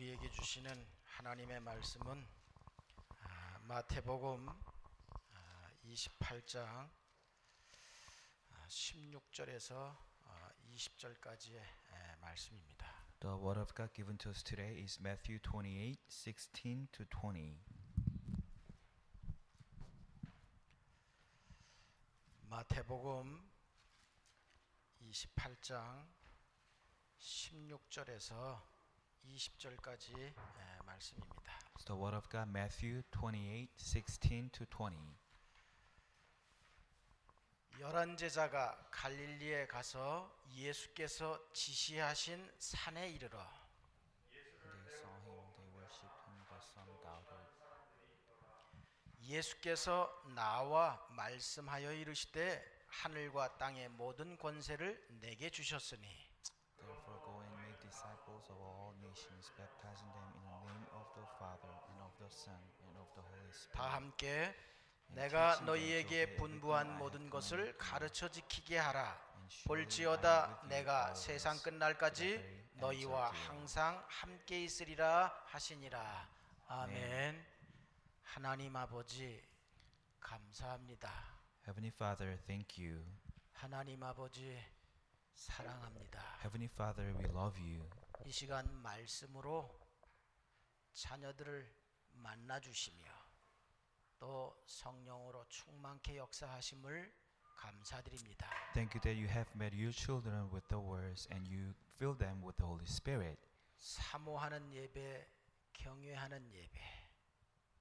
우리에게 주시는 하나님의 말씀은 마태복음 28장 16절에서 20절까지의 말씀입니다. The word of God given to us today is Matthew 28:16 to 20. 마태복음 28장 16절에서 20절까지 말씀입니다. So the word of God, Matthew 28:16 to 20. 열한 제자가 갈릴리에 가서 예수께서 지시하신 산에 이르러 They saw him, they worshipped him, but some doubted. 예수께서 나와 말씀하여 이르시되 하늘과 땅의 모든 권세를 내게 주셨으니 Therefore go and make disciples of all nations, baptizing them in the name of the Father and of the Son and of the Holy Spirit. 다 함께 내가 너희에게 분부한 모든 것을 가르쳐 지키게 하라. 볼지어다 내가 세상 끝날까지 너희와 항상 함께 있으리라 하시니라. 아멘. 하나님 아버지 감사합니다. Heavenly Father, thank you. 하나님 아버지 사랑합니다. Heavenly Father, we love you. 이 시간 말씀으로 자녀들을 만나 주시며 또 성령으로 충만케 역사하심을 감사드립니다. Thank you that you have met your children with the words and you fill them with the Holy Spirit. 사모하는 예배, 경외하는 예배.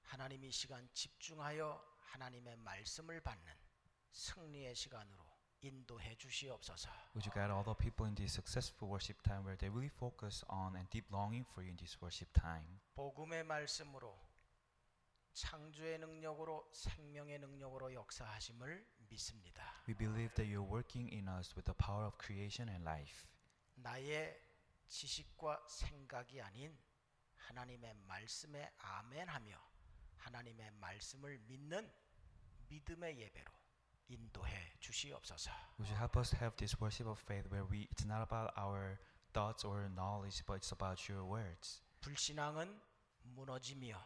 하나님 이 시간 집중하여 하나님의 말씀을 받는 승리의 시간으로 인도해 주시옵소서. Would you guide all the people in this successful worship time where they really focus on and deep longing for you in this worship time? 복음의 말씀으로 창조의 능력으로 생명의 능력으로 역사하심을 믿습니다. We believe that you're working in us with the power of creation and life. 나의 지식과 생각이 아닌 하나님의 말씀에 아멘하며 하나님의 말씀을 믿는 믿음의 예배로 인도해 주시옵소서. Would you help us have this worship of faith where it's not about our thoughts or knowledge, but it's about your words. 불신앙은 무너지며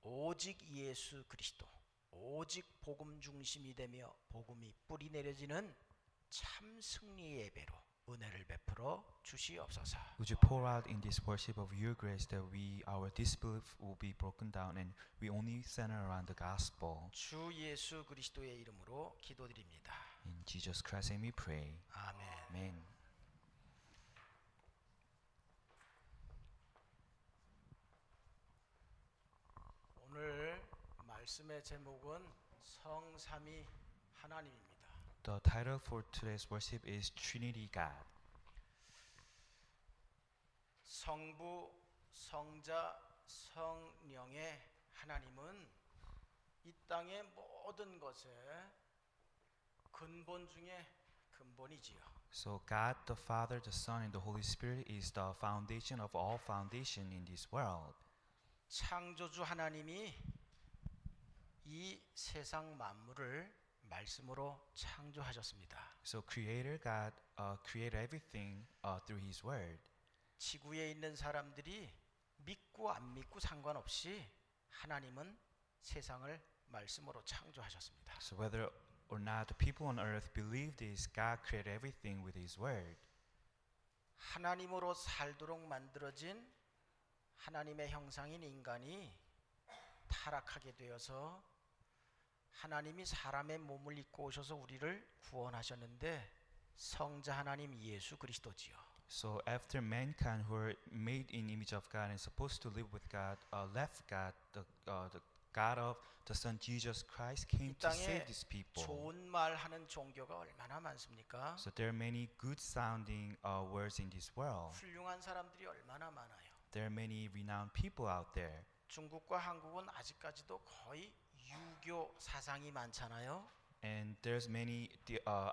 오직 예수 그리스도, 오직 복음 중심이 되며 복음이 뿌리 내려지는 참 승리의 예배로 은혜를 베풀어 주시옵소서. Would you pour out in this worship of your grace that our disbelief will be broken down and we only center around the gospel. 주 예수 그리스도의 이름으로 기도드립니다. In Jesus Christ's name we pray. 아멘. Amen. 오늘 말씀의 제목은 성삼위 하나님입니다. The title for today's worship is Trinity God. 성부, 성자, 성령의 하나님은 이 땅의 모든 것의 근본 중에 근본이지요. So God, the Father, the Son, and the Holy Spirit is the foundation of all foundation in this world. 창조주 하나님이 이 세상 만물을 말씀으로 창조하셨습니다. So Creator God created everything through His Word. 지구에 있는 사람들이 믿고 안 믿고 상관없이 하나님은 세상을 말씀으로 창조하셨습니다. So whether or not the people on earth believe this, God created everything with His Word. 하나님으로 살도록 만들어진 하나님의 형상인 인간이 타락하게 되어서 하나님이 사람의 몸을 입고 오셔서 우리를 구원하셨는데 성자 하나님 예수 그리스도지요. So after mankind who were made in image of God and supposed to live with God, left God, the God of the Son Jesus Christ came 이 to 땅에 save these people. 좋은 말 하는 종교가 얼마나 많습니까? So there are many good sounding words in this world. 훌륭한 사람들이 얼마나 많아요. There are many renowned people out there. 중국과 한국은 아직까지도 거의 유교 사상이 많잖아요. And there's many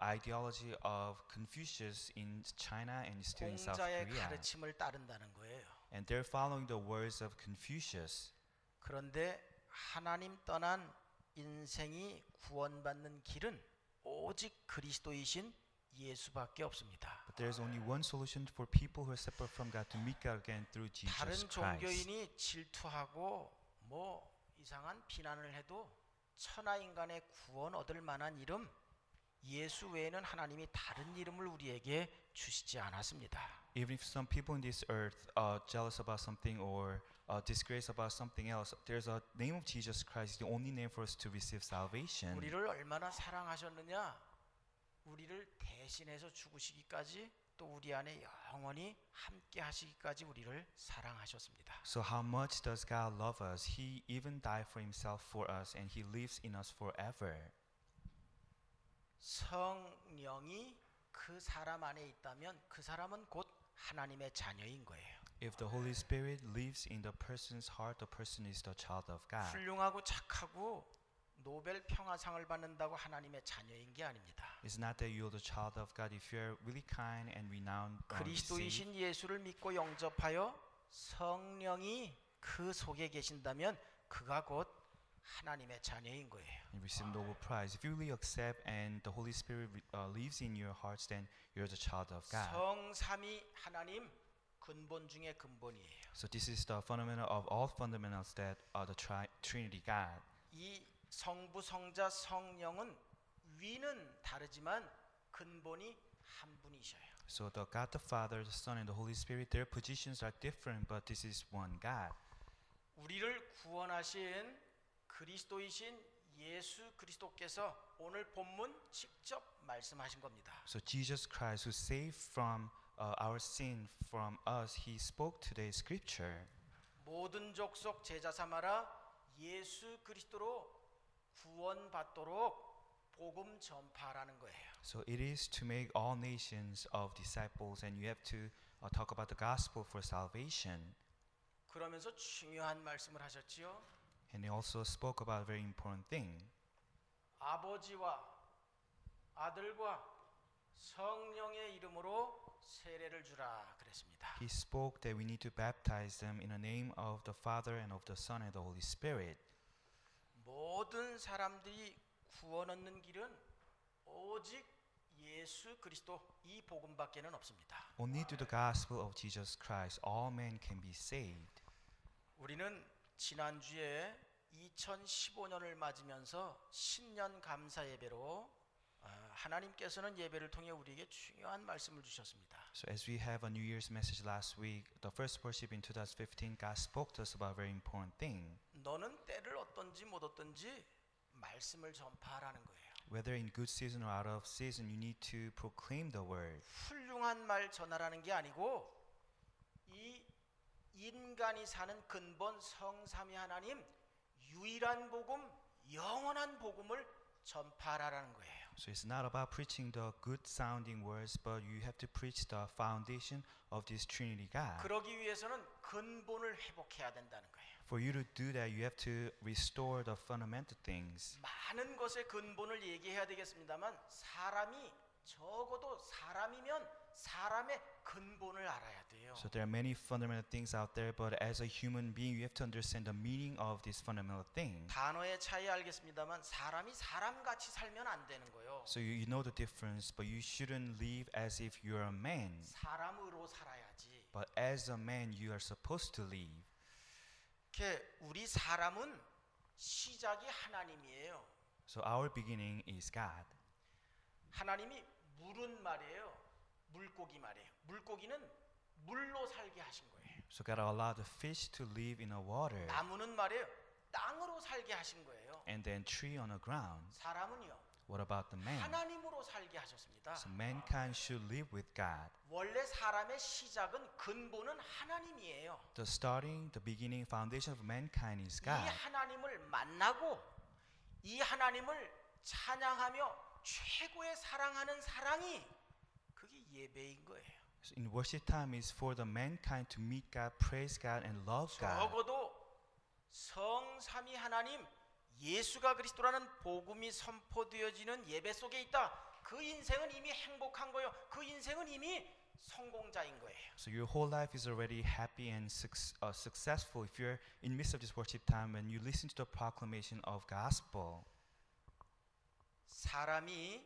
ideology of Confucius in China and still in South 공자의 Korea. 가르침을 따른다는 거예요. And they're following the words of Confucius. 그런데 하나님 떠난 인생이 구원받는 길은 오직 그리스도이신 예수밖에 없습니다. But there is only one solution for people who are separate from God to meet God again through 다른 Jesus Christ. 종교인이 질투하고 뭐 이상한 비난을 해도 천하 인간의 구원 얻을 만한 이름 예수 외에는 하나님이 다른 이름을 우리에게 주시지 않았습니다. Even if some people in this earth are jealous about something or disgrace about something else, there's a name of Jesus Christ, the only name for us to receive salvation. 우리를 얼마나 사랑하셨느냐? 우리를 대신해서 죽으시기까지 또 우리 안에 영원히 함께 하시기까지 우리를 사랑하셨습니다. So how much does God love us? He even died for himself for us and he lives in us forever. 성령이 그 사람 안에 있다면 그 사람은 곧 하나님의 자녀인 거예요. If the Holy Spirit lives in the person's heart, the person is the child of God. 훌륭하고 착하고 노벨 평화상을 받는다고 하나님의 자녀인 게 아닙니다. It's not that you're the child of God if you're really kind and renowned. 그리스도이신 예수를 믿고 영접하여 성령이 그 속에 계신다면 그가 곧 하나님의 자녀인 거예요. And receive Nobel Prize. If you really accept and the Holy Spirit lives in your hearts, then you're the child of God. 성삼위 하나님 근본 중에 근본이에요. So this is the fundamental of all fundamentals that are the Trinity God. 이 성부, 성자, 성령은 위는 다르지만 근본이 한 분이셔요. So the God the Father, the Son, and the Holy Spirit, their positions are different, but this is one God. 우리를 구원하신 그리스도이신 예수 그리스도께서 오늘 본문 직접 말씀하신 겁니다. So Jesus Christ, who saved from our sin from us, He spoke today's scripture. 모든 족속 제자 삼아라 예수 그리스도로 구원받도록 복음 전파라는 거예요. So it is to make all nations of disciples, and you have to talk about the gospel for salvation. 그러면서 중요한 말씀을 하셨지요. And he also spoke about a very important thing. 아버지와 아들과 성령의 이름으로 세례를 주라 그랬습니다. He spoke that we need to baptize them in the name of the Father and of the Son and the Holy Spirit. 모든 사람들이 구원 얻는 길은 오직 예수 그리스도 이 복음밖에는 없습니다. Only through the gospel of Jesus Christ all men can be saved. 우리는 지난주에 2015년을 맞으면서 신년 감사 예배로 하나님께서는 예배를 통해 우리에게 중요한 말씀을 주셨습니다. So as we have a New Year's message last week, the first worship in 2015, God spoke to us about a very important thing. 너는 때를 얻든지 못 얻든지 말씀을 전파하라는 거예요. Whether in good season or out of season, you need to proclaim the word. 훌륭한 말 전하라는 게 아니고 이 인간이 사는 근본 성삼위 하나님 유일한 복음, 영원한 복음을 전파하라는 거예요. So it's not about preaching the good sounding words, but you have to preach the foundation of this Trinity God. 그러기 위해서는 근본을 회복해야 된다는 거예요. For you to do that, you have to restore the fundamental things. 많은 것의 근본을 얘기해야 되겠습니다만 사람이 적어도 사람이면 사람의 근본을 알아야 돼요. So there are many fundamental things out there, but as a human being, you have to understand the meaning of these fundamental things. 단어의 차이 알겠습니다만 사람이 사람같이 살면 안 되는 거예요. So you know the difference, but you shouldn't live as if you're a man. 사람으로 살아야지. But as a man, you are supposed to live. 우리 사람은 시작이 하나님이에요. So our beginning is God. 하나님이 물은 말이에요. 물고기 말이에요. 물고기는 물로 살게 하신 거예요. So God allowed the fish to live in the water, 나무는 말이에요. 땅으로 살게 하신 거예요. and then tree on the ground. 사람은요. What about the man? 하나님으로 살게 하셨습니다. So mankind should live with God. 원래 사람의 시작은 근본은 하나님이에요. The starting, the beginning, foundation of mankind is 이 God. 하나님을 만나고 이 하나님을 찬양하며 최고의 사랑하는 사랑이 그게 예배인 거예요. So in worship time is for the mankind to meet God, praise God, and love God. 적어도 성삼위 하나님 예수가 그리스도라는 복음이 선포되어지는 예배 속에 있다. 그 인생은 이미 행복한 거예요. 그 인생은 이미 성공자인 거예요. So your whole life is already happy and successful if you're in midst of this worship time and you listen to the proclamation of gospel. 사람이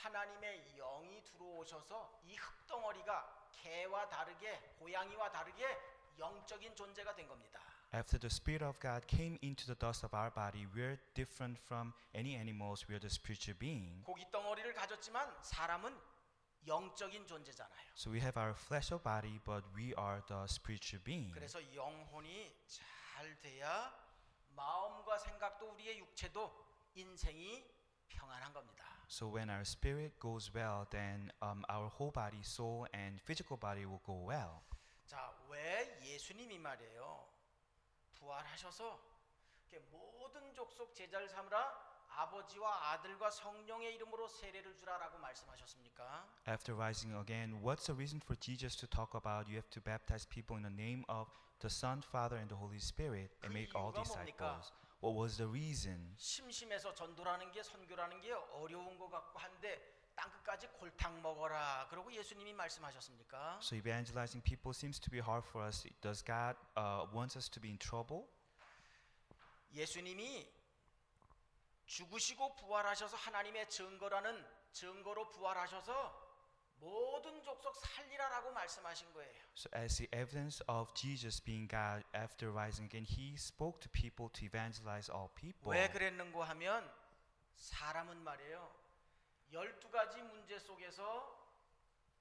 하나님의 영이 들어오셔서 이 흙덩어리가 개와 다르게 고양이와 다르게 영적인 존재가 된 겁니다. After the Spirit of God came into the dust of our body, we're different from any animals. We're the spiritual being. 고기 덩어리를 가졌지만 사람은 영적인 존재잖아요. So we have our fleshly body, but we are the spiritual being. 그래서 영혼이 잘 돼야 마음과 생각도 우리의 육체도 인생이 평안한 겁니다. So when our spirit goes well, then our whole body, soul, and physical body will go well. 자, 왜 예수님이 말이에요. 부활하셔서 모든 족속 제자를 삼으라 아버지와 아들과 성령의 이름으로 세례를 주라라고 말씀하셨습니까? After rising again, what's the reason for Jesus to talk about you have to baptize people in the name of the Son, Father, and the Holy Spirit and 그 make all 이유가 뭡니까? disciples? What was the reason? 심심해서 전도라는 게 선교라는 게 어려운 것 같고 한데 땅끝까지 골탕 먹어라. 그러고 예수님이 말씀하셨습니까? So evangelizing people seems to be hard for us. Does God wants us to be in trouble? 예수님이 죽으시고 부활하셔서 하나님의 증거로 부활하셔서 모든 족속 살리라라고 말씀하신 거예요. So as the evidence of Jesus being God after rising again, he spoke to people to evangelize all people. 왜 그랬는고 하면 사람은 말이에요. 12가지 문제 속에서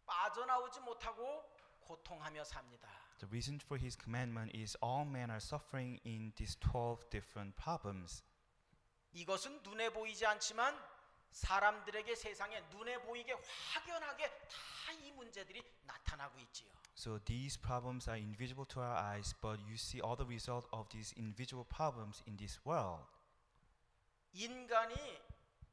빠져나오지 못하고 고통하며 삽니다. The reason for his commandment is all men are suffering in these 12 different problems. 이것은 눈에 보이지 않지만 사람들에게 세상에 눈에 보이게 확연하게 다 이 문제들이 나타나고 있지요. So these problems are invisible to our eyes, but you see all the result of these invisible problems in this world. 인간이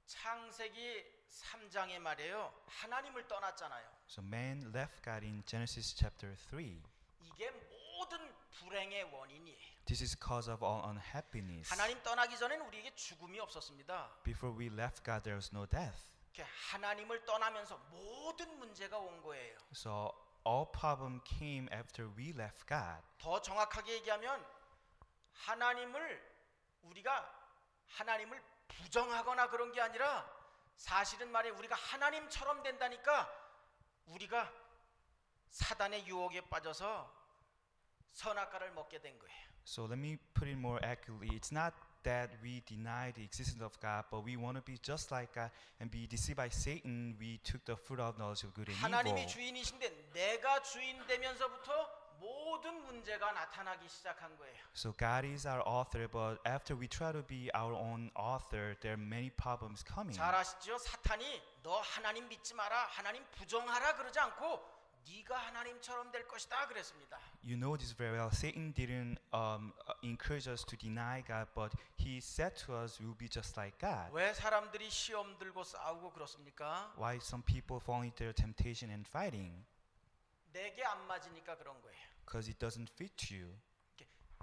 창세기 3장에 말이에요. 하나님을 떠났잖아요. So man left God in Genesis chapter 3. 이게 모든 불행의 원인이에요. This is cause of all unhappiness. 하나님 떠나기 전에는 우리에게 죽음이 없었습니다. Before we left God, there was no death. 하나님을 떠나면서 모든 문제가 온 거예요. So all problem came after we left God. 더 정확하게 얘기하면 우리가 하나님을 부정하거나 그런 게 아니라 사실은 말이에요. 우리가 하나님처럼 된다니까 우리가 사단의 유혹에 빠져서 선악과를 먹게 된 거예요. So let me put it more accurately. It's not that we deny the existence of God, but we want to be just like God and be deceived by Satan. We took the fruit of knowledge of good and 하나님이 evil. 주인이신데 내가 주인 되면서부터 모든 문제가 나타나기 시작한 거예요. So God is our author, but after we try to be our own author, there are many problems coming. 잘 아시죠? 사탄이 너 하나님 믿지 마라, 하나님 부정하라 그러지 않고 네가 하나님처럼 될 것이다 그랬습니다. You know this very well. Satan didn't encourage us to deny God, but he said to us, "We'll be just like God." 왜 사람들이 시험 들고 싸우고 그렇습니까? Why some people fall into their temptation and fighting? 내게 안 맞으니까 그런 거예요. Because it doesn't fit you.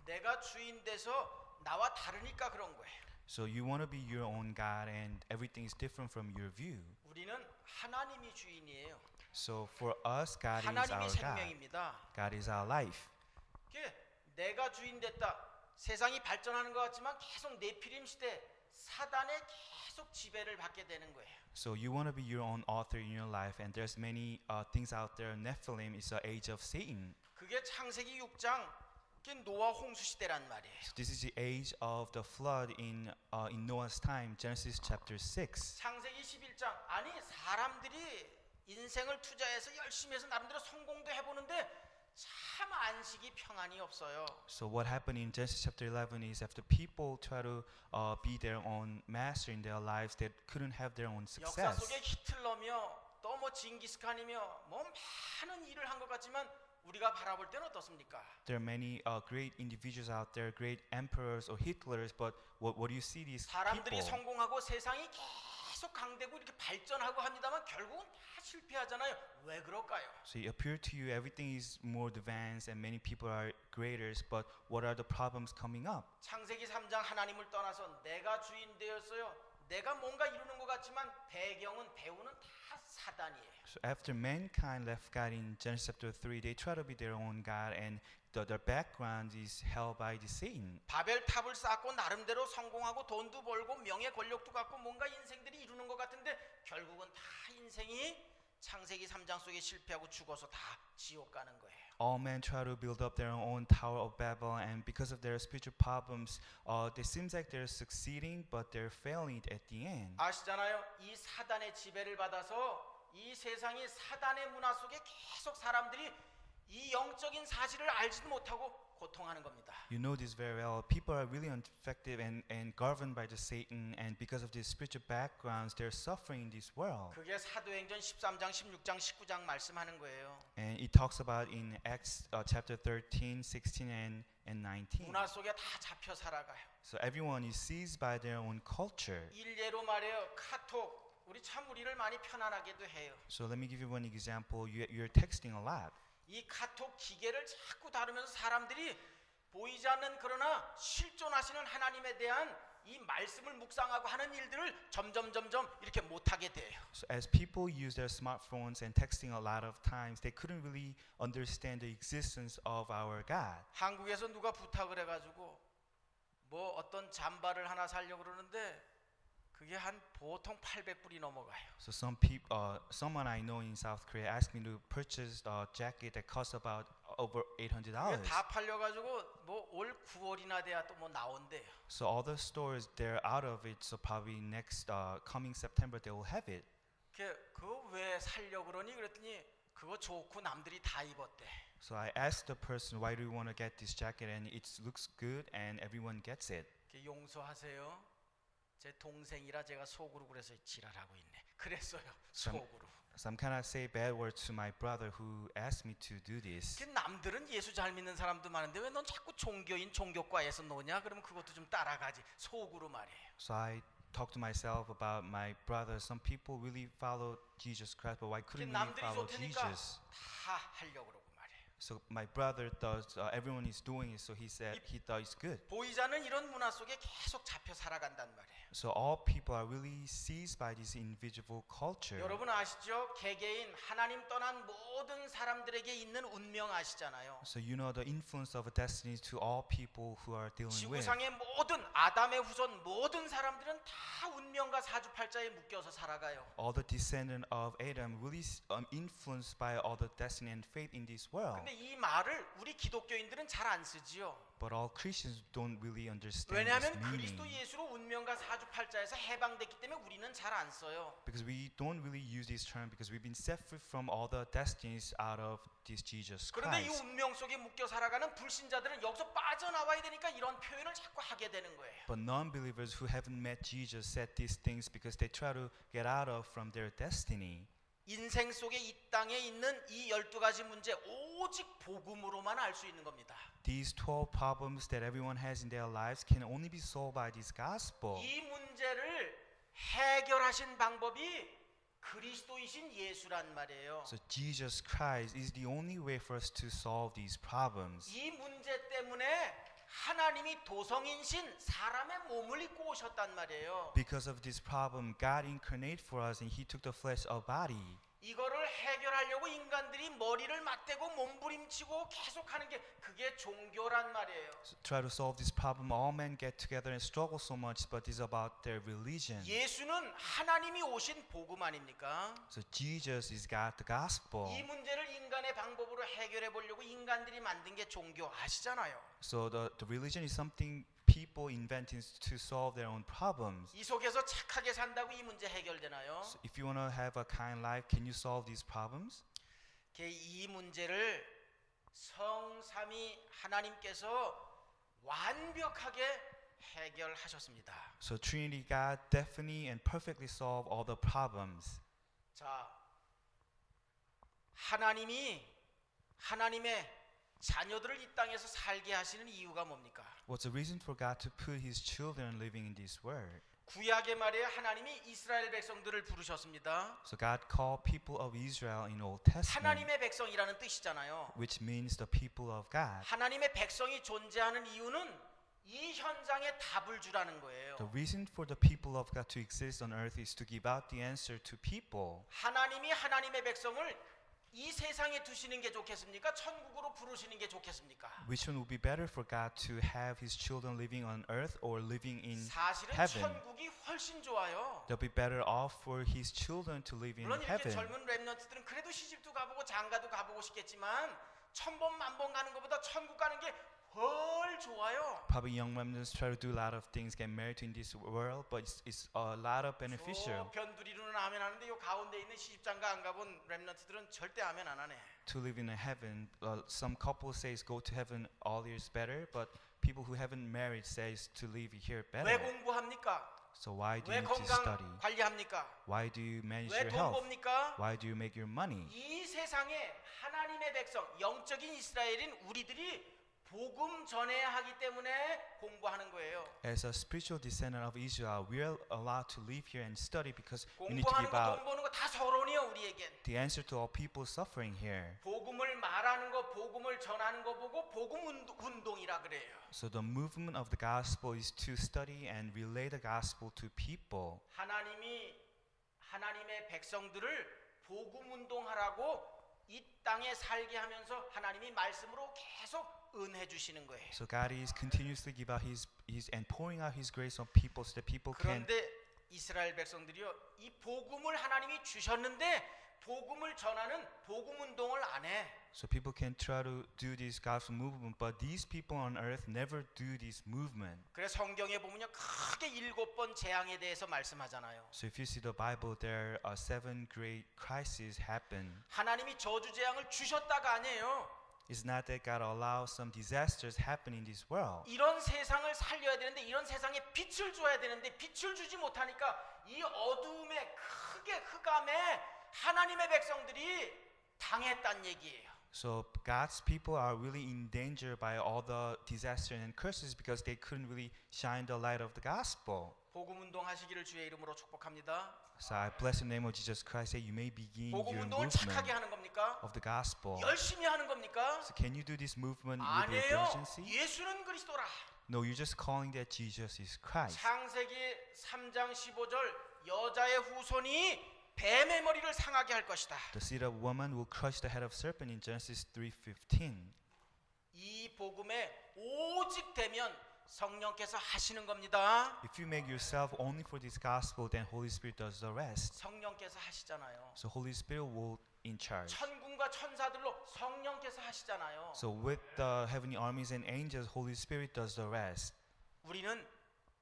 내가 주인 돼서 나와 다르니까 그런 거예요. So you want to be your own God, and everything is different from your view. 우리는 하나님이 주인이에요. So for us, God is 하나님이 our God. 생명입니다. God is our life. 내가 주인 됐다. 세상이 발전하는 것 같지만 계속 네피림 시대 사단의 계속 지배를 받게 되는 거예요. So you want to be your own author in your life, and there's many things out there. Nephilim is the age of Satan. 그게 창세기 6장 노아 홍수 시대란 말이에요. So this is the age of the flood in Noah's time, Genesis chapter 6. 창세기 11장 아니 사람들이 인생을 투자해서 열심히 해서 나름대로 성공도 해보는데 참 안식이 평안이 없어요. So what happened in Genesis chapter 11 is after people try to be their own master in their lives, they couldn't have their own 역사 success. 속에 히틀러며 또 뭐 징기스칸이며 뭐 많은 일을 한 것 같지만 우리가 바라볼 때는 어떻습니까? There are many great individuals out there, great emperors or Hitlers, but what do you see these 사람들이 people? 성공하고 세상이 계속 강대고 이렇게 발전하고 합니다만 결국은 다 실패하잖아요. 왜 그럴까요? So it appears to you everything is more advanced and many people are greater, but what are the problems coming up? 창세기 3장 하나님을 떠나서 내가 주인 되었어요. 내가 뭔가 이루는 것 같지만 배경은 배우는 다 사단이에요. So after mankind left God in Genesis chapter 3, they try to be their own God, and their background is held by the Satan. 바벨 탑을 쌓고 나름대로 성공하고 돈도 벌고 명예 권력도 갖고 뭔가 인생들이 이루는 것 같은데 결국은 다 인생이 창세기 3장 속에 실패하고 죽어서 다 지옥 가는 거예요. All men try to build up their own Tower of Babel, and because of their spiritual problems, it seems like they're succeeding, but they're failing at the end. 아시잖아요. 이 사단의 지배를 받아서 이 세상이 사단의 문화 속에 계속 사람들이 이 영적인 사실을 알지도 못하고 고통하는 겁니다. You know this very well. People are really infected and governed by the Satan, and because of their spiritual backgrounds, they're suffering in this world. 그게 사도행전 13장, 16장, 19장 말씀하는 거예요. And it talks about in Acts chapter 13, 16, and 19. 문화 속에 다 잡혀 살아가요. So everyone is seized by their own culture. 일례로 말해요. 카톡. 우리 참 우리를 많이 편안하게도 해요. So let me give you one example. You're texting a lot. 이 카톡 기계를 자꾸 다루면서 사람들이 보이지 않는 그러나 실존하시는 하나님에 대한 이 말씀을 묵상하고 하는 일들을 점점 이렇게 못하게 돼요. So as people use their smartphones and texting a lot of times, they couldn't really understand the existence of our God. 한국에서 누가 부탁을 해가지고 뭐 어떤 잠바를 하나 사려고 그러는데 그게 한 보통 800불이 넘어가요. So some people, someone I know in South Korea asked me to purchase a jacket that costs about over $800. 그게 다 팔려가지고 뭐 올 9월이나 돼야 또 뭐 나온대요. So all the stores they're out of it. So probably next coming September they will have it. 그거 왜 살려 그러니 그랬더니 그거 좋고 남들이 다 입었대. So I asked the person, why do you want to get this jacket? And it looks good and everyone gets it. 용서하세요. 제 동생이라 제가 속으로 그래서 지랄하고 있네. 그랬어요. 속으로. So I'm kind of say bad words to my brother who asked me to do this. 남들은 예수 잘 믿는 사람도 많은데 왜 넌 자꾸 종교과에서 노냐? 그러면 그것도 좀 따라가지. 속으로 말이에요. So I talked to myself about my brother. Some people really follow Jesus Christ, but why couldn't we 남들이 follow 좋다니까 Jesus? 다 하려고 그러고 말이에요. So my brother thought everyone is doing it, so he said he thought it's good. 보이지 않는 이런 문화 속에 계속 잡혀 살아간단 말이에요. So all people are really seized by this individual culture. 여러분 아시죠? 개개인 하나님 떠난 모든 사람들에게 있는 운명 아시잖아요. So you know the influence of destiny to all people who are dealing with. 지구상의 모든 아담의 후손 모든 사람들은 다 운명과 사주팔자에 묶여서 살아가요. All the descendants of Adam really influenced by all the destiny and fate in this world. 근데 이 말을 우리 기독교인들은 잘 안 쓰지요. But all Christians don't really understand 왜냐하면 this 그리스도 meaning. 예수로 운명과 사주팔자에서 해방됐기 때문에 우리는 잘 안 써요. Because we don't really use this term because we've been set free from all the destinies out of this Jesus 그런데 이 Christ. 운명 속에 묶여 살아가는 불신자들은 여기서 빠져나와야 되니까 이런 표현을 자꾸 하게 되는 거예요. But non-believers who haven't met Jesus said these things because they try to get out of from their destiny. 인생 속에 이 땅에 있는 이 12가지 문제 오직 복음으로만 알 수 있는 겁니다. These 12 problems that everyone has in their lives can only be solved by this gospel. 이 문제를 해결하신 방법이 그리스도이신 예수란 말이에요. So Jesus Christ is the only way for us to solve these problems. 이 문제 때문에 하나님이 도성인신 사람의 몸을 입고 오셨단 말이에요. Because of this problem, God incarnated for us and He took the flesh of body. 이거를 해결하려고 인간들이 머리를 맞대고 몸부림치고 계속하는 게 그게 종교란 말이에요. So try to solve this problem. All men get together and struggle so much, but it's about their religion. 예수는 하나님이 오신 복음 아닙니까? So Jesus is God, the gospel. 이 문제를 인간의 방법으로 해결해 보려고 인간들이 만든 게 종교 아시잖아요. So the religion is something people invented to solve their own problems. 이 속에서 착하게 산다고 이 문제 해결되나요? So if you want to have a kind life, can you solve these problems? 이 문제를 성삼위 하나님께서 완벽하게 해결하셨습니다. So Trinity God definitely and perfectly solve all the problems. 자, 하나님이 하나님의 자녀들을 이 땅에서 살게 하시는 이유가 뭡니까? What's the reason for God to put His children living in this world? 구약의 말에 하나님이 이스라엘 백성들을 부르셨습니다. So God called people of Israel in Old Testament, 하나님의 백성이라는 뜻이잖아요. which means the people of God. 하나님의 백성이 존재하는 이유는 이 현장에 답을 주라는 거예요. The reason for the people of God to exist on earth is to give out the answer to people. 하나님이 하나님의 백성을 이 세상에 두시는 게 좋겠습니까? 천국으로 부르시는 게 좋겠습니까? Which one would be better for God to have His children living on earth or living in 사실은 heaven? 천국이 훨씬 좋아요. They'll be better off for His children to live in 물론 이렇게 heaven. 젊은 랩런트들은 그래도 시집도 가보고 장가도 가보고 싶겠지만 천번 만번 가는 것보다 천국 가는 게 훨 좋아요. Probably young remnants try to do a lot of things, get married in this world, but it's a lot of beneficial. 변두리로는 아멘 하는데 요 가운데 있는 시집장가 안 가본 랩런트들은 절대 아멘 안 하네. To live in a heaven, some couples says go to heaven all years better, but people who haven't married says to live here 왜 better. 공부합니까? So why do 왜 you need to study? 건강 관리합니까? Why do you manage 왜 your 돈 health? 법니까? Why do you make your money? 이 세상에 하나님의 백성, 영적인 이스라엘인 우리들이 복음 전해야 하기 때문에 공부하는 거예요. As a spiritual descendant of Israel, we are allowed to live here and study because we need to 공부하는 give 거, out 돈 버는 거 다 서론이요 우리에겐. the answer to all people suffering here. 복음을 말하는 거, 복음을 전하는 거 보고 복음 운동이라 그래요. So the movement of the gospel is to study and relay the gospel to people. 하나님이 하나님의 백성들을 복음 운동하라고 이 땅에 살게 하면서 하나님이 말씀으로 계속 은혜 주시는 거예요. So God is continuously give out His and pouring out His grace on people so that people can. 그런데 이스라엘 백성들이요, 이 복음을 하나님이 주셨는데 복음을 전하는 복음 운동을 안 해. So people can try to do this gospel movement, but these people on earth never do this movement. 그래서 성경에 보면요, 크게 7번 재앙에 대해서 말씀하잖아요. So if you see the Bible, there are 7 great crises happen. 하나님이 저주 재앙을 주셨다가 아니에요. It's not that God allows some disasters happen in this world. 이런 세상을 살려야 되는데, 이런 세상에 빛을 줘야 되는데 빛을 주지 못하니까 이 어두움에 크게 흑암에 하나님의 백성들이 당했단 얘기예요. So God's people are really in danger by all the disasters and curses because they couldn't really shine the light of the gospel. 복음 운동 하시기를 주의 이름으로 축복합니다. So I bless the name of Jesus Christ that you may begin 복음 your 운동을 착하게 movement 하는 겁니까? of the gospel. 열심히 하는 겁니까? So can you do this movement with your 아니에요. diligence? 예수는 그리스도라. No, you're just calling that Jesus is Christ. 창세기 3장 15절 여자의 후손이 뱀의 머리를 상하게 할 것이다. The seed of woman will crush the head of serpent in Genesis 3:15. 이 복음에 오직 되면 성령께서 하시는 겁니다. If you make yourself only for this gospel, then Holy Spirit does the rest. 성령께서 하시잖아요. So Holy Spirit will in charge. 천군과 천사들로 성령께서 하시잖아요. So with the heavenly armies and angels, Holy Spirit does the rest. 우리는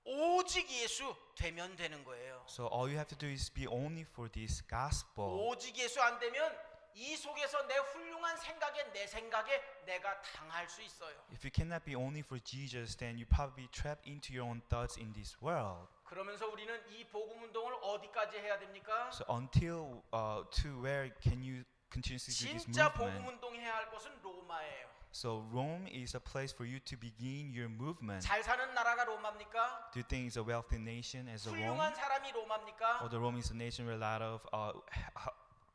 오직 예수 되면 되는 거예요. So all you have to do is be only for this gospel. 오직 예수 안 되면 이 속에서 내 훌륭한 생각에 내 생각에 내가 당할 수 있어요. If you cannot be only for Jesus, then you probably be trapped into your own thoughts in this world. 그러면서 우리는 이 복음 운동을 어디까지 해야 됩니까? So until to where can you continuously do this 진짜 복음 movement? 운동 해야 할 곳은 로마예요. So Rome is a place for you to begin your movement. 잘 사는 나라가 로마입니까? Do you think it's a wealthy nation as a Rome? 훌륭한 사람이 로마입니까? Or the Rome is a nation with a lot of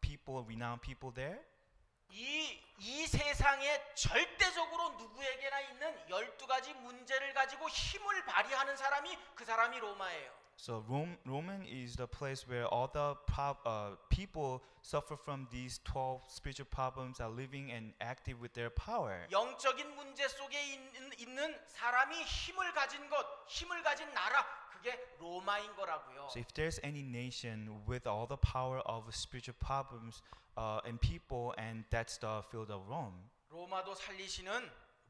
people, renowned people there? 이 세상에 절대적으로 누구에게나 있는 12가지 문제를 가지고 힘을 발휘하는 사람이 그 사람이 로마예요. So Roman is the place where all the people suffer from these 12 spiritual problems are living and active with their power. 영적인 문제 속에 있는 사람이 힘을 가진 것, 힘을 가진 나라, 그게 로마인 거라고요. So if there's any nation with all the power of spiritual problems and people, and that's the field of Rome.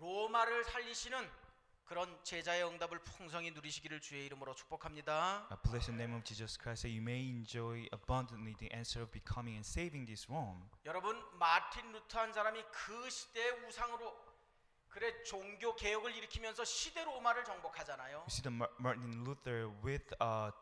로마를 살리시는 그런 제자의 응답을 풍성히 누리시기를 주의 이름으로 축복합니다. I bless the name of Jesus Christ that you may enjoy abundantly the answer of becoming and saving this Rome. 여러분, 마틴 루터 한 사람이 그 시대의 우상으로 그래 종교 개혁을 일으키면서 시대 로마를 정복하잖아요. You see the Martin Luther with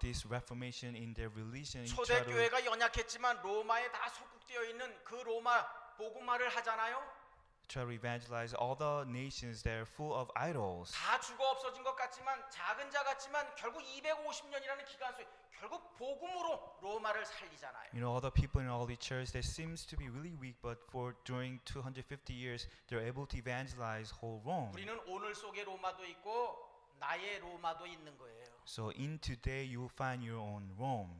this reformation in their religion. 초대교회가 연약했지만 로마에 다 속국되어 있는 그 로마 복음화를 하잖아요. Try to evangelize all the nations that are full of idols. 다 죽어 없어진 것 같지만 작은 자 같지만 결국 250년이라는 기간 속에 결국 복음으로 로마를 살리잖아요. You know, all the people in all the church that seems to be really weak, but for during 250 years, they're able to evangelize whole Rome. 우리는 오늘 속에 로마도 있고 나의 로마도 있는 거예요. So in today you will find your own Rome.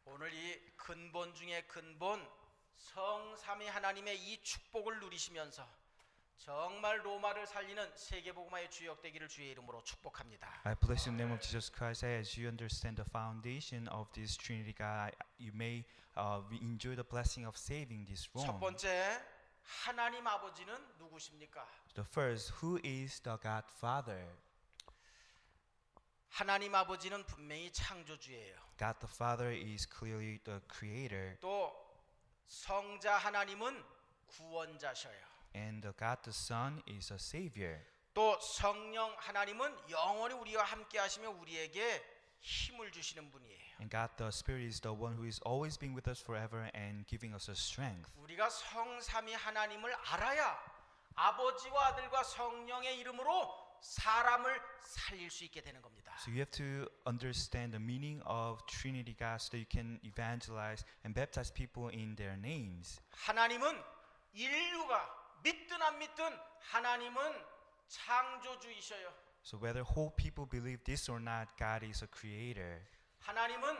오늘 이 근본 중에 근본 성삼위 하나님의 이 축복을 누리시면서 정말 로마를 살리는 세계복음화의 주역 되기를 주의 이름으로 축복합니다. I bless you in the name of Jesus Christ. As you understand the foundation of this Trinity God, you may enjoy the blessing of saving this 첫 Rome. 번째, 하나님 아버지는 누구십니까? The first, who is the God Father? 하나님 아버지는 분명히 창조주예요. God the Father is clearly the creator, 또 성자 하나님은 구원자셔요. and the God the Son is a savior. 또 성령 하나님은 영원히 우리와 함께 하시며 우리에게 힘을 주시는 분이에요. And God the Spirit is the one who is always being with us forever and giving us a strength. 우리가 성삼위 하나님을 알아야 아버지와 아들과 성령의 이름으로 사람을 살릴 수 있게 되는 겁니다. So you have to understand the meaning of Trinity God so that you can evangelize and baptize people in their names. 하나님은 인류가 믿든 안 믿든 하나님은 창조주이셔요. So whether whole people believe this or not, God is a creator. 하나님은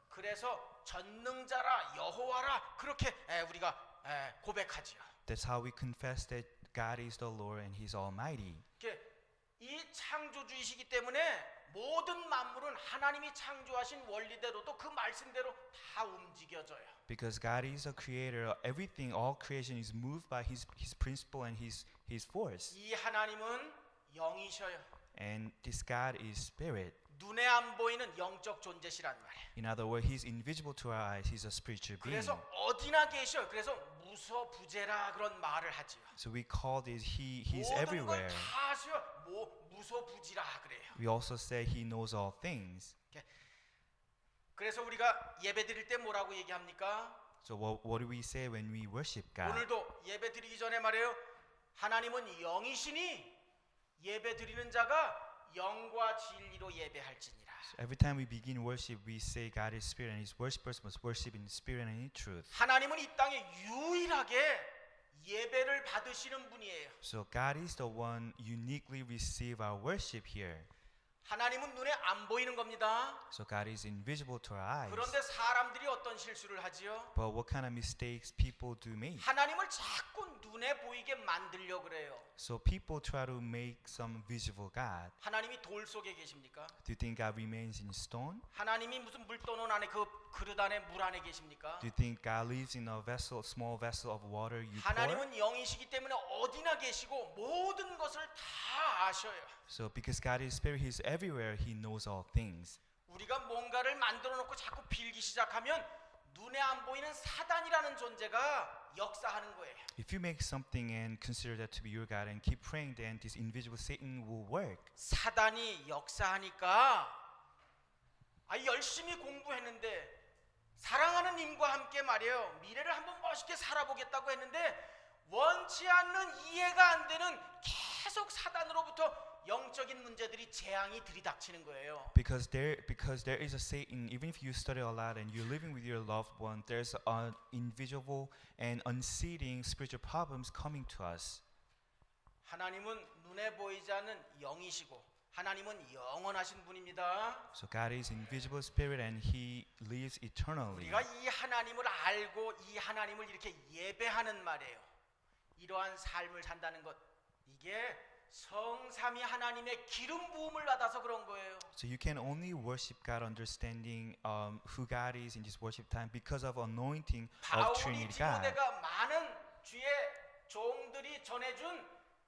그래서 전능자라 여호와라 그렇게 우리가 고백하지요. That's how we confess that God is the Lord and He's Almighty. 이 창조주이시기 때문에 모든 만물은 하나님이 창조하신 원리대로도 그 말씀대로 다 움직여져요. Because God is a creator, everything, all creation is moved by His principle and His force. 이 하나님은 영이셔요. And this God is spirit. 눈에 안 보이는 영적 존재시란 말이에요. In other words, He's invisible to our eyes. He's a spiritual being. 그래서 어디나 계셔. 그래서 무소부재라 그런 말을 하지요. So we call this He's 모든 걸 everywhere. 다 아셔. 무소부지라 그래요. We also say He knows all things. 그래서 우리가 예배 드릴 때 뭐라고 얘기합니까? So what do we say when we worship God? 오늘도 예배 드리기 전에 말해요. 하나님은 영이시니 예배 드리는 자가 영과 진리로 예배할지니라. So every time we begin worship, we say God is spirit and His worshipers must worship in spirit and in truth. 하나님은 이 땅에 유일하게 예배를 받으시는 분이에요. So God is the one uniquely receive our worship here. 하나님은 눈에 안 보이는 겁니다. So God is invisible to our eyes. 그런데 사람들이 어떤 실수를 하지요? But what kind of mistakes people do make? 하나님을 자꾸 눈에 보이게 만들려 그래요. So people try to make some visible God. 하나님이 돌 속에 계십니까? Do you think God remains in stone? 하나님이 무슨 물도원 안에 그 그릇 안에 물 안에 계십니까? Do you think God lives in a vessel, small vessel of water you pour? 하나님은 영이시기 때문에 어디나 계시고 모든 것을 다 아셔요. So because God is spirit, He's everywhere. He knows all things. 우리가 뭔가를 만들어 놓고 자꾸 빌기 시작하면 눈에 안 보이는 사단이라는 존재가 역사하는 거예요. If you make something and consider that to be your God and keep praying, then this invisible Satan will work. 사단이 역사하니까 열심히 공부했는데 사랑하는 님과 함께 말이에요. 미래를 한번 멋있게 살아보겠다고 했는데 원치 않는 이해가 안 되는 계속 사단으로부터 영적인 문제들이 재앙이 들이닥치는 거예요. Because there is a Satan. Even if you study a lot and you're living with your loved one, there's an invisible and unseating spiritual problems coming to us. 하나님은 눈에 보이지 않는 영이시고 하나님은 영원하신 분입니다. So God is invisible spirit and He lives eternally. 우리가 이 하나님을 알고 이 하나님을 이렇게 예배하는 말이에요. 이러한 삶을 산다는 것, 이게 성삼위 하나님의 기름 부음을 받아서 그런 거예요. So you can only worship God understanding who God is in this worship time because of anointing of 바울이 Trinity God. 디모데가 많은 주의 종들이 전해준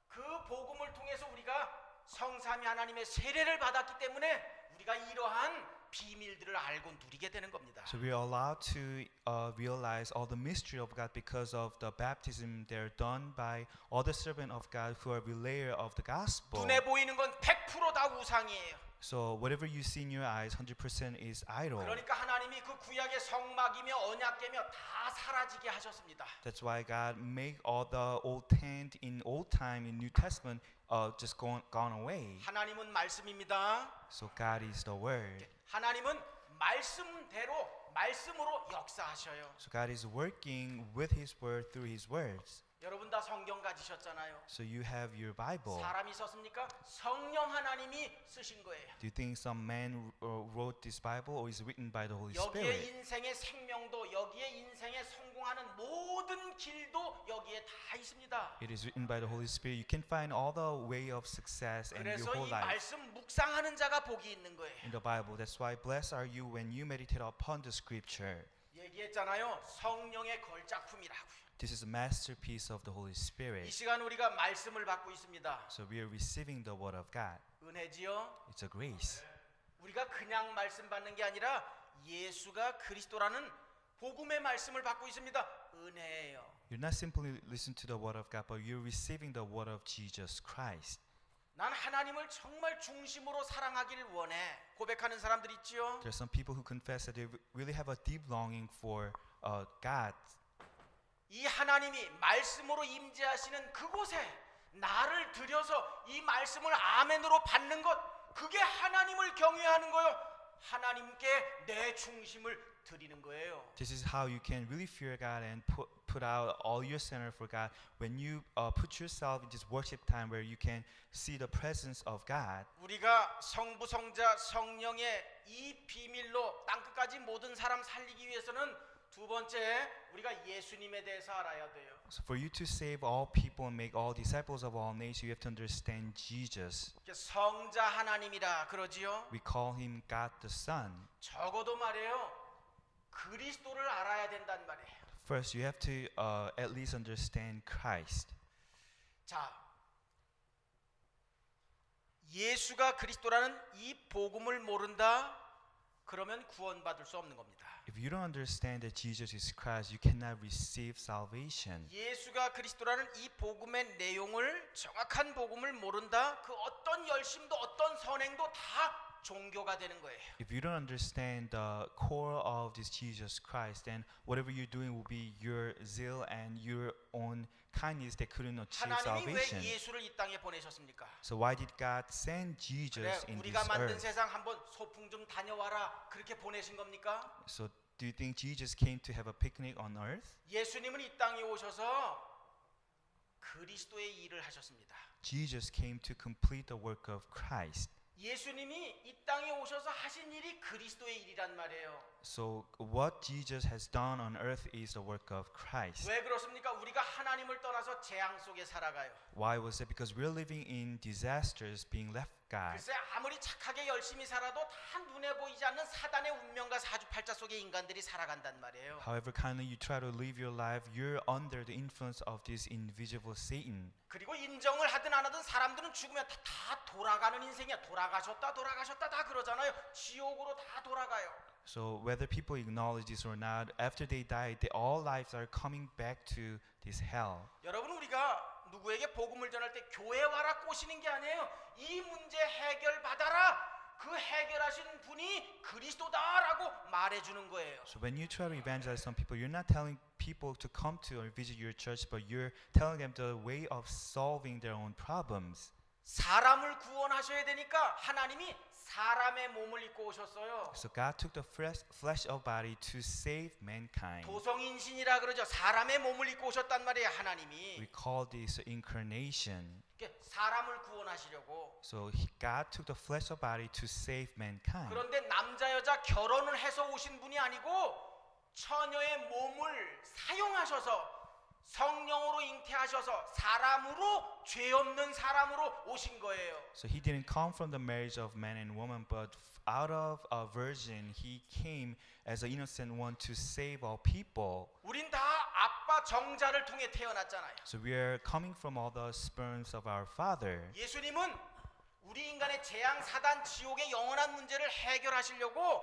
그 복음을 통해서 우리가 성삼위 하나님의 세례를 받았기 때문에 우리가 이러한 비밀들을 알고 누리게 되는 겁니다. So we are allowed to realize all the mystery of God because of the baptism they're done by all the servants of God who are relayer of the gospel. 눈에 보이는 건 100%다 우상이에요. So whatever you see in your eyes, 100% is idol. 그러니까 하나님이 그 구약의 성막이며 언약궤며 다 사라지게 하셨습니다. That's why God made all the old tent in old time in New Testament just gone away. 하나님은 말씀입니다. So God is the Word. 하나님은 말씀으로 역사하셔요. So God is working with His Word through His words. 여러분 다 성경 가지셨잖아요. So you have your Bible. 사람이 썼습니까? 성령 하나님이 쓰신 거예요. Do you think some man wrote this Bible or is written by the Holy 여기에 Spirit? 인생의 생명도 여기에 인생에 성공하는 모든 길도 여기에 다 있습니다. It is written by the Holy Spirit. You can find all the way of success and your 그래서 whole 이 life 말씀 묵상하는 자가 복이 있는 거예요. in the Bible. That's why blessed are you when you meditate upon the Scripture. 얘기했잖아요. 성령의 걸작품이라고요. This is a masterpiece of the Holy 이 Spirit. 시간 우리가 말씀을 받고 있습니다. So we are receiving the Word of God. 은혜지요. It's a grace. 우리가 그냥 말씀 받는 게 아니라 예수가 그리스도라는 복음의 말씀을 받고 있습니다. 은혜예요. You're not simply listening to the Word of God, but you're receiving the Word of Jesus Christ. 난 하나님을 정말 중심으로 사랑하기를 원해. 고백하는 사람들 있지요. There are some people who confess that they really have a deep longing for God. 이 하나님이 말씀으로 임재하시는 그곳에 나를 들여서 이 말씀을 아멘으로 받는 것, 그게 하나님을 경외하는 거요. 하나님께 내 중심을 드리는 거예요. This is how you can really fear God and put out all your center for God. When you put yourself in this worship time where you can see the presence of God. 우리가 성부, 성자, 성령의 이 비밀로 땅끝까지 모든 사람 살리기 위해서는 두 번째, 우리가 예수님에 대해서 알아야 돼요. So for you to save all people and make all disciples of all nations, you have to understand Jesus. 성자 하나님이라 그러지요. We call him God the Son. 적어도 말이에요. 그리스도를 알아야 된단 말이에요. First, you have to at least understand Christ. 자, 예수가 그리스도라는 이 복음을 모른다? 그러면 구원받을 수 없는 겁니다. If you don't understand that Jesus is Christ, you cannot receive salvation. 예수가 그리스도라는 이 복음의 내용을, 정확한 복음을 모른다? 그 어떤 열심도 어떤 선행도 다 종교가 되는 거예요. If you don't understand the core of this Jesus Christ, then whatever you're doing will be your zeal and your own kindness that couldn't achieve 하나님이 왜 salvation. 예수를 이 땅에 보내셨습니까? So why did God send 그래, Jesus in 우리가 this 만든 earth? 세상 한번 소풍 좀 다녀와라 그렇게 보내신 겁니까? So do you think Jesus came to have a picnic on earth? 예수님은 이 땅에 오셔서 그리스도의 일을 하셨습니다. Jesus came to complete the work of Christ. 예수님이 이 땅에 오셔서 하신 일이 그리스도의 일이란 말이에요. So what Jesus has done on earth is the work of Christ. 왜 그렇습니까? 우리가 하나님을 떠나서 재앙 속에 살아가요. Why was it? Because we're living in disasters, being left God. 글쎄 아무리 착하게 열심히 살아도 다 눈에 보이지 않는 사단의 운명과 사주팔자 속에 인간들이 살아간단 말이에요. However kindly you try to live your life, you're under the influence of this invisible Satan. 그리고 인정을 하든 안 하든 사람들은 죽으면 다 돌아가는 인생이야. 돌아가셨다 다 그러잖아요. 지옥으로 다 돌아가요. So whether people acknowledge this or not, after they die, all lives are coming back to this hell. 여러분 우리가 누구에게 복음을 전할 때 교회 와라 꼬시는 게 아니에요. 이 문제 해결받아라. 그 해결하신 분이 그리스도다라고 말해주는 거예요. So when you try to evangelize some people, you're not telling people to come to or visit your church, but you're telling them the way of solving their own problems. 사람을 구원하셔야 되니까 하나님이 사람의 몸을 입고 오셨어요. So God took the flesh of body to save mankind. 도성인신이라 그러죠. 사람의 몸을 입고 오셨단 말이에요. 하나님이. We call this incarnation. 사람을 구원하시려고. So God took the flesh of body to save mankind. 그런데 남자 여자 결혼을 해서 오신 분이 아니고 처녀의 몸을 사용하셔서 성령으로 잉태하셔서 사람으로 죄 없는 사람으로 오신 거예요. So he didn't come from the marriage of man and woman, but out of a virgin he came as an innocent one to save all people. 우린 다 아빠 정자를 통해 태어났잖아요. So we are coming from all the sperms of our father. 예수님은 우리 인간의 재앙, 사단, 지옥의 영원한 문제를 해결하시려고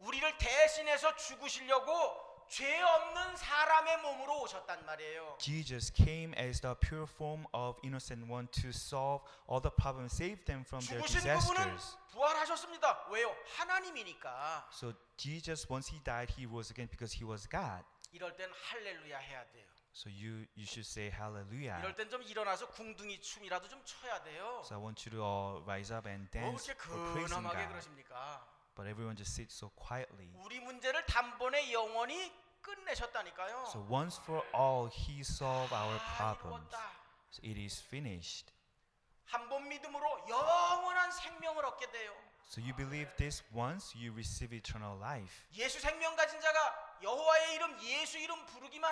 우리를 대신해서 죽으시려고 죄 없는 사람의 몸으로 오셨단 말이에요. Jesus came as the pure form of innocent one to solve all the problems, save them from their 죽으신 그분은 disasters. 부활하셨습니다. 왜요? 하나님이니까. So Jesus, once he died, he rose again because he was God. 이럴 땐 할렐루야 해야 돼요. So you should say hallelujah. 이럴 땐 좀 일어나서 궁둥이 춤이라도 좀 춰야 돼요. So I want you to all rise up and 뭐 dance 그렇게 for praising 근엄하게 God. 그러십니까? But everyone just sits so quietly. 우리 문제를 단번에 영원히 끝내셨다니까요. So once for all, He solved our 다 problems. 이루었다. So it is finished. 한 번 믿음으로 영원한 생명을 얻게 돼요. So you believe this once, you receive eternal life. 예수 생명 가진 자가 여호와의 이름, 예수 이름 부르기만